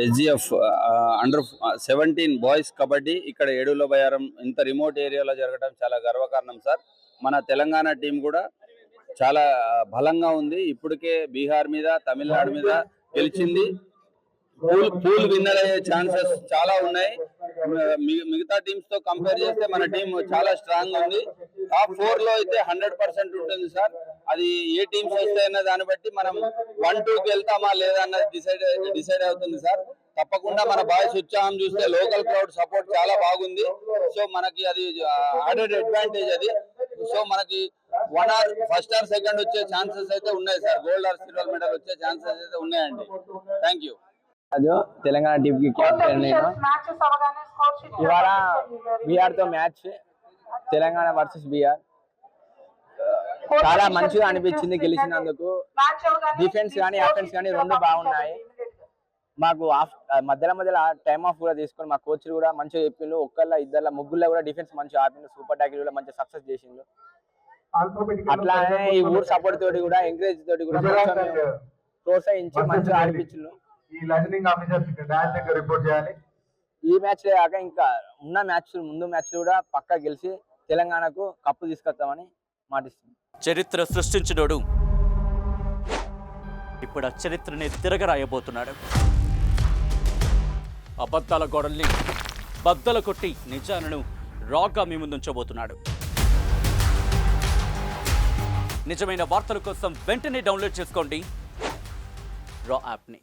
SGF under 17 boys kabaddi ఇక్కడ ఏడుల బయారం ఇంత remote ఏరియాలో జరగడం చాలా గర్వకారణం సార్. మన తెలంగాణ టీం కూడా చాలా బలంగా ఉంది. ఇప్పటికే బీహార్ మీద తమిళనాడు మీద గెలిచింది. పూల్ విన్నర్ అయ్యే ఛాన్సెస్ చాలా ఉన్నాయి. మిగతా టీమ్స్ తో కంపేర్ చేస్తే మన టీం చాలా స్ట్రాంగ్ ఉంది. టాప్ 4 లో అయితే 100% ఉంటుంది సార్. అది ఏ టీమ్స్ వస్తాయన్న దాన్ని బట్టి మనం 1-2కి వెళ్తామా లేదా అన్నది డిసైడ్ అవుతుంది సార్. తప్పకుండా మన బాయ్స్ ఉత్సాహం చూస్తే లోకల్ క్రౌడ్ సపోర్ట్ చాలా బాగుంది. సో మనకి అది ఆడెడ్ అడ్వాంటేజ్ అది. సో మనకి ఫస్ట్ ఆర్ సెకండ్ వచ్చే ఛాన్సెస్ అయితే ఉన్నాయి sir. Gold or silver medal వచ్చే ఛాన్సెస్ అయితే ఉన్నాయండి. Thank you. అదో తెలంగాణ టీమ్ కి కెప్టెన్ నేను. ఇవాళ బీఆర్ తో మ్యాచ్, తెలంగాణ వర్సెస్ బీఆర్. చాలా మంచిగా అనిపించింది గెలిచినందుకు. డిఫెన్స్ కానీ అఫెన్స్ కానీ రెండు బాగున్నాయి. మాకు మధ్యలో టైమ్ ఆఫ్ కూడా తీసుకొని మా కోచ్ కూడా మంచిగా చెప్పిండు. ఒక్కళ్ళ ఇద్దరు ముగ్గురులో కూడా డిఫెన్స్ మంచిగా ఆపిండు. సూపర్ టాకిల్ కూడా మంచిగా సక్సెస్ చేసిండు. అట్లానే ఈ ఊరు సపోర్ట్ తోటి కూడా ఎంకరేజ్ తోటి కూడా ప్రోత్సహించి మంచిగా ఆడిపించిండు. ఈ మ్యాచ్ కాక ఇంకా ఉన్న ముందు మ్యాచ్ కూడా పక్కా గెలిచి తెలంగాణకు కప్పు తీసుకొస్తామని మాటిస్తుంది. చరిత్ర సృష్టించినోడు ఇప్పుడు ఆ చరిత్రని తిరగరాయబోతున్నాడు. అబద్ధాల గోడల్ని బద్దలు కొట్టి నిజాలను రాగా మీ ముందుంచబోతున్నాడు. నిజమైన వార్తల కోసం వెంటనే డౌన్లోడ్ చేసుకోండి రా యాప్ని.